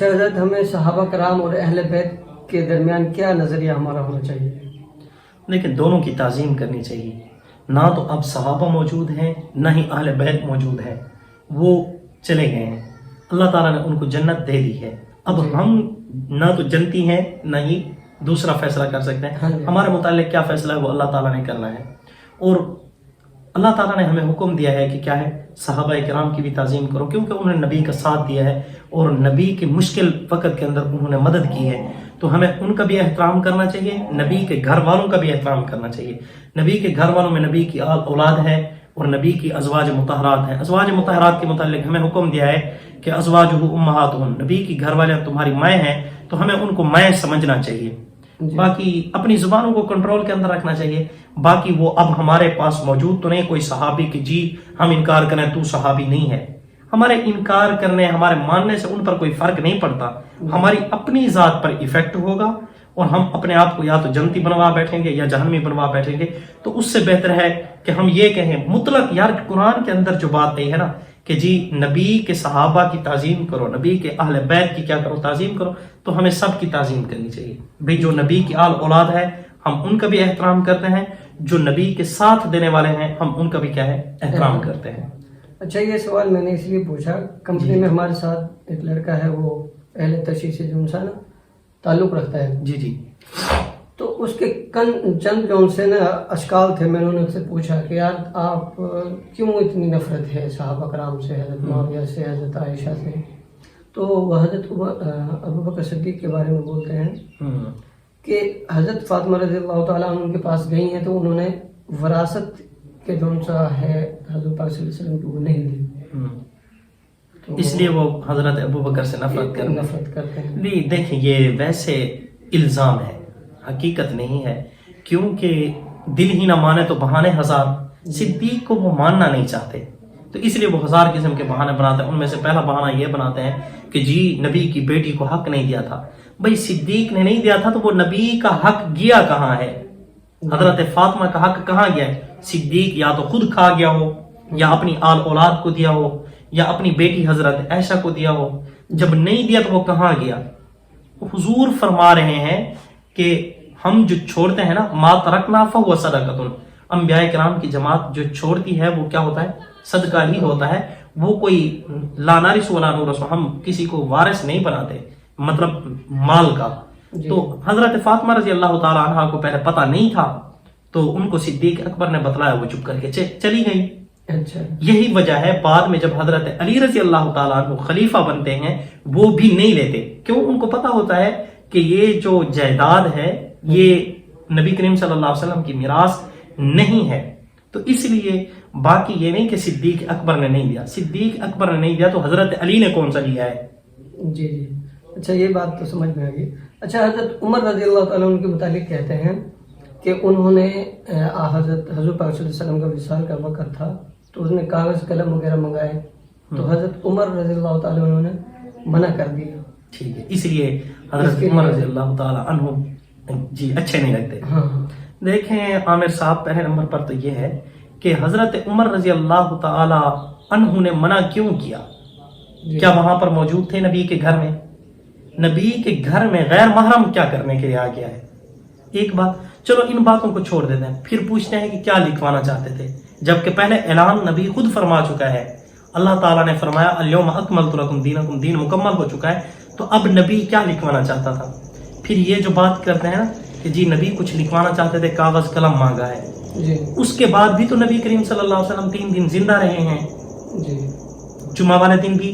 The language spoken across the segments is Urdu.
حضرت ہمیں صحابہ کرام اور اہل بیت کے درمیان کیا نظریہ ہمارا ہونا چاہیے؟ لیکن دونوں کی تعظیم کرنی چاہیے. نہ تو اب صحابہ موجود ہیں نہ ہی اہل بیت موجود ہیں، وہ چلے گئے ہیں. اللہ تعالیٰ نے ان کو جنت دے دی ہے. اب ہم نہ تو جنتی ہیں نہ ہی دوسرا فیصلہ کر سکتے ہیں. ہمارے متعلق کیا فیصلہ ہے وہ اللہ تعالیٰ نے کرنا ہے. اور اللہ تعالیٰ نے ہمیں حکم دیا ہے کہ کیا ہے، صحابہ کرام کی بھی تعظیم کرو، کیونکہ انہوں نے نبی کا ساتھ دیا ہے اور نبی کے مشکل وقت کے اندر انہوں نے مدد کی ہے. تو ہمیں ان کا بھی احترام کرنا چاہیے، نبی کے گھر والوں کا بھی احترام کرنا چاہیے. نبی کے گھر والوں میں نبی کی اولاد ہے اور نبی کی ازواج مطہرات ہیں. ازواج مطہرات کے متعلق ہمیں حکم دیا ہے کہ ازواجہ امہاتہم، نبی کی گھر والے تمہاری مائیں ہیں تو ہمیں ان کو مائیں سمجھنا چاہیے. باقی اپنی زبانوں کو کنٹرول کے اندر رکھنا چاہیے. باقی وہ اب ہمارے پاس موجود تو نہیں کوئی صحابی کہ جی ہم انکار کریں تو صحابی نہیں ہے. ہمارے انکار کرنے ہمارے ماننے سے ان پر کوئی فرق نہیں پڑتا. ہماری اپنی ذات پر ایفیکٹ ہوگا اور ہم اپنے آپ کو یا تو جنتی بنوا بیٹھیں گے یا جہنمی بنوا بیٹھیں گے. تو اس سے بہتر ہے کہ ہم یہ کہیں مطلق، یار قرآن کے اندر جو بات ہے نا کہ جی نبی کے صحابہ کی تعظیم کرو، نبی کے اہل بیت کی کیا کرو، تعظیم کرو، تو ہمیں سب کی تعظیم کرنی چاہیے. بھئی جو نبی کی آل اولاد ہے ہم ان کا بھی احترام کرتے ہیں، جو نبی کے ساتھ دینے والے ہیں ہم ان کا بھی کیا ہے احترام کرتے ہیں. اچھا، یہ سوال میں نے اس لیے پوچھا، کمپنی میں ہمارے ساتھ ایک لڑکا ہے، وہ اہل تشیع سے جو انسان تعلق رکھتا ہے، جی تو اس کے چند جو ان سے نا اشکال تھے. میں نے ان سے پوچھا کہ یار آپ کیوں اتنی نفرت ہے صحابہ کرام سے، حضرت معاویہ سے، حضرت عائشہ سے؟ تو وہ حضرت ابوبکر صدیق کے بارے میں بولتے ہیں کہ حضرت فاطمہ رضی اللہ تعالیٰ عنہ ان کے پاس گئی ہیں تو انہوں نے وراثت کے جو سا ہے حضرت پاک صلی اللہ علیہ وسلم کی وہ نہیں دی، اس لیے وہ حضرت ابوبکر سے نفرت کرتے ہیں. نہیں، دیکھیں یہ ویسے الزام ہے، حقیقت نہیں ہے، کیونکہ دل ہی نہ مانے تو بہانے ہزار. صدیق کو وہ ماننا نہیں چاہتے تو اس لیے وہ ہزار قسم کے بہانے بناتے ہیں. ان میں سے پہلا بہانہ یہ بناتے ہیں کہ جی نبی کی بیٹی کو حق نہیں دیا تھا. بھئی صدیق نے نہیں دیا تھا تو وہ نبی کا حق گیا کہاں ہے؟ حضرت فاطمہ کا حق کہاں گیا ہے؟ صدیق یا تو خود کھا گیا ہو یا اپنی آل اولاد کو دیا ہو یا اپنی بیٹی حضرت عائشہ کو دیا ہو. جب نہیں دیا تو وہ کہاں گیا؟ حضور فرما رہے ہیں کہ ہم جو چھوڑتے ہیں نا، ما ترکنا فہو صدقۃ، انبیاء کرام کی جماعت جو چھوڑتی ہے وہ کیا ہوتا ہے؟ صدقہ ہی ہوتا ہے. وہ کوئی لا نارث ولا نورث، ہم کسی کو وارث نہیں بناتے مطلب مال کا. تو حضرت فاطمہ رضی اللہ تعالی عنہا کو پہلے پتہ نہیں تھا تو ان کو صدیق اکبر نے بتلایا، وہ چپ کر کے چلی گئی. اچھا، یہی وجہ ہے بعد میں جب حضرت علی رضی اللہ تعالیٰ عنہ خلیفہ بنتے ہیں وہ بھی نہیں لیتے. کیوں؟ ان کو پتا ہوتا ہے کہ یہ جو جائیداد ہے یہ نبی کریم صلی اللہ علیہ وسلم کی میراث نہیں ہے. تو اس لیے باقی یہ نہیں کہ صدیق اکبر نے نہیں دیا، صدیق اکبر نے نہیں دیا تو حضرت علی نے کون سا لیا ہے؟ جی. اچھا، یہ بات تو سمجھ میں آ گئی. اچھا، حضرت عمر رضی اللہ تعالیٰ عنہ کے متعلق کہتے ہیں کہ انہوں نے حضرت پاک صلی اللہ علیہ وسلم کا وصال کا وقت تھا تو اس نے کاغذ قلم وغیرہ منگائے تو حضرت عمر رضی اللہ تعالیٰ عنہ نے منع کر دیا. ٹھیک ہے، اس لیے حضرت عمر رضی اللہ تعالیٰ عنہ جی اچھے نہیں لگتے. دیکھیں عامر صاحب، پہلے نمبر پر تو یہ ہے کہ حضرت عمر رضی اللہ تعالیٰ عنہ نے منع کیوں کیا؟ کیا وہاں پر موجود تھے نبی کے گھر میں؟ نبی کے گھر میں غیر محرم کیا کرنے کے لیے آ گیا ہے؟ ایک بات، چلو ان باتوں کو چھوڑ دیتے ہیں، پھر پوچھتے ہیں کہ کیا لکھوانا چاہتے تھے، جبکہ پہلے اعلان نبی خود فرما چکا ہے. اللہ تعالیٰ نے فرمایا الیوم اکملت لکم دینکم، دین مکمل ہو چکا ہے. تو اب نبی کیا لکھوانا چاہتا تھا؟ پھر یہ جو بات کرتے ہیں نا کہ جی نبی کچھ لکھوانا چاہتے تھے، کاغذ قلم مانگا ہے. اس کے بعد بھی تو نبی کریم صلی اللہ علیہ وسلم 3 دن زندہ رہے ہیں. جمعہ والے دن بھی،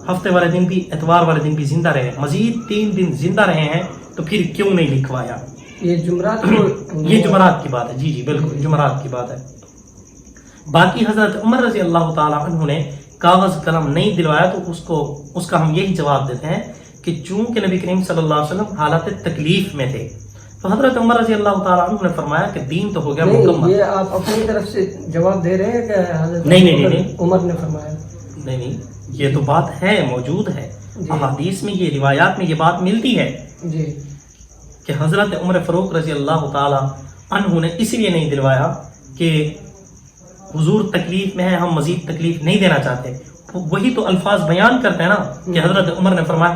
ہفتے والے دن بھی، اتوار والے دن بھی زندہ رہے، مزید 3 دن زندہ رہے ہیں. تو پھر کیوں نہیں لکھوایا؟ یہ جمعرات کی بات ہے. جی بالکل جمعرات کی بات ہے. باقی حضرت عمر رضی اللہ تعالیٰ عنہ نے کاغذ قلم نہیں دلوایا تو اس کا ہم یہی جواب دیتے ہیں کہ چونکہ نبی کریم صلی اللہ علیہ وسلم حالت تکلیف میں تھے تو حضرت عمر رضی اللہ تعالیٰ عنہ نے فرمایا کہ دین تو ہو گیا مکمل. یہ آپ اپنی طرف سے جواب دے رہے ہیں کہ حضرت نہیں عمر نے فرمایا؟ نہیں، یہ تو بات ہے، موجود ہے احادیث میں، یہ روایات میں یہ بات ملتی ہے کہ حضرت عمر فاروق رضی اللہ تعالیٰ عنہ نے اس لیے نہیں دلوایا کہ حضور تکلیف میں ہے، ہم مزید تکلیف نہیں دینا چاہتے. وہی تو الفاظ بیان کرتے ہیں نا کہ حضرت عمر نے فرمایا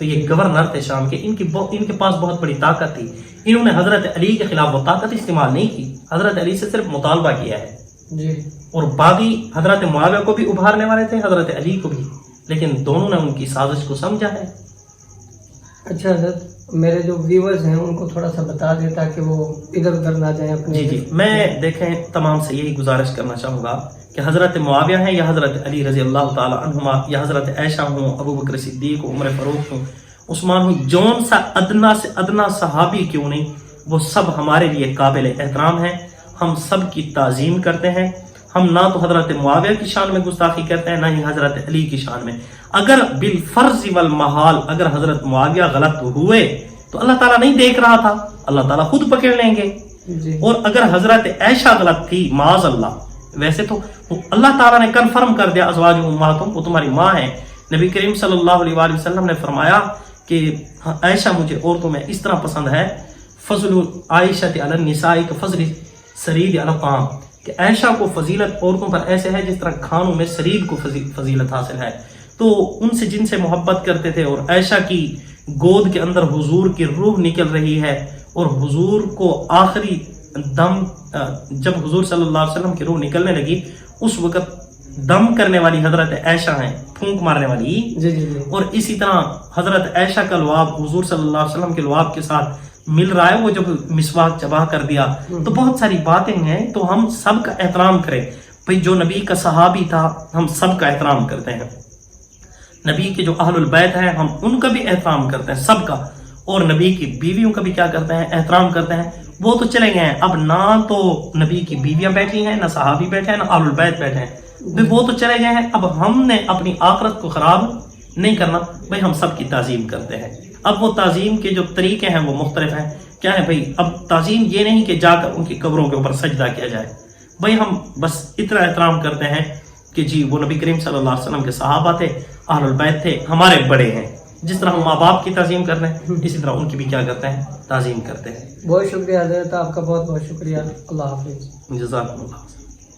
تو یہ گورنر تھے شام کے، ان کے پاس بہت بڑی طاقت تھی. انہوں نے حضرت علی کے خلاف وہ طاقت استعمال نہیں کی، حضرت علی سے صرف مطالبہ کیا ہے. جی. اور باغی حضرت معاویہ کو بھی ابھارنے والے تھے، حضرت علی کو بھی، لیکن دونوں نے ان کی سازش کو سمجھا ہے. اچھا حضرت، میرے جو ویورز ہیں ان کو تھوڑا سا بتا دیں تاکہ وہ ادھر ادھر نہ جائیں اپنے. جی میں دیکھیں تمام سے یہی گزارش کرنا چاہوں گا کہ حضرت معاویہ ہیں یا حضرت علی رضی اللہ تعالی عنہما، یا حضرت عائشہ ہوں، ابو بکر صدیق ہوں، عمر فاروق ہوں، عثمان ہوں، جون سا ادنا سے ادنا صحابی کیوں نہیں، وہ سب ہمارے لیے قابل احترام ہیں. ہم سب کی تعظیم کرتے ہیں. ہم نہ تو حضرت معاویہ کی شان میں گستاخی کرتے ہیں، نہ ہی حضرت علی کی شان میں. اگر بالفرض والمحال اگر حضرت معاویہ غلط ہوئے تو اللہ تعالیٰ نہیں دیکھ رہا تھا، اللہ تعالیٰ خود پکڑ لیں گے. جی. اور اگر حضرت عائشہ غلط تھی معاذ اللہ، ویسے تو اللہ تعالیٰ نے کنفرم کر دیا ازواج امہاتکم، وہ تمہاری ماں ہے. نبی کریم صلی اللہ علیہ وآلہ وسلم نے فرمایا کہ عائشہ مجھے عورتوں میں اس طرح پسند ہے، فضل عائشہ علی النساء کفضل سرید علی الطعام، کہ عائشہ کو فضیلت عورتوں پر ایسے ہے جس طرح کھانوں میں سرید کو فضیلت حاصل ہے. تو ان سے جن سے محبت کرتے تھے، اور عائشہ کی گود کے اندر حضور کی روح نکل رہی ہے، اور حضور کو آخری دم جب حضور صلی اللہ علیہ وسلم کی روح نکلنے لگی اس وقت دم کرنے والی حضرت عائشہ ہیں، پھونک مارنے والی. جی جی جی. اور اسی طرح حضرت عائشہ کا لعاب حضور صلی اللہ علیہ وسلم کے لعاب کے ساتھ مل رہا ہے. وہ جب مسواک چبا کر دیا تو بہت ساری باتیں ہیں، تو ہم سب کا احترام کریں. بھئی جو نبی کا صحابی تھا ہم سب کا احترام کرتے ہیں، نبی کے جو اہل البیت ہیں ہم ان کا بھی احترام کرتے ہیں سب کا، اور نبی کی بیویوں کا بھی کیا کرتے ہیں، احترام کرتے ہیں. وہ تو چلے گئے ہیں، اب نہ تو نبی کی بیویاں بیٹھی ہیں، نہ صحابی بیٹھے ہیں، نہ اہل البیت بیٹھے ہیں. وہ تو چلے گئے ہیں. اب ہم نے اپنی آخرت کو خراب نہیں کرنا. بھئی ہم سب کی تعظیم کرتے ہیں. اب وہ تعظیم کے جو طریقے ہیں وہ مختلف ہیں. کیا ہے بھئی، اب تعظیم یہ نہیں کہ جا کر ان کی قبروں کے اوپر سجدہ کیا جائے. بھئی ہم بس اتنا احترام کرتے ہیں کہ جی وہ نبی کریم صلی اللہ علیہ وسلم کے صحابہ تھے، اہل البیت تھے، ہمارے بڑے ہیں. جس طرح ہم ماں باپ کی تعظیم کرتے ہیں اسی طرح ان کی بھی کیا کرتے ہیں، تعظیم کرتے ہیں. بہت شکریہ حضرت، آپ کا بہت بہت شکریہ. اللہ حافظ. جزاکم اللہ.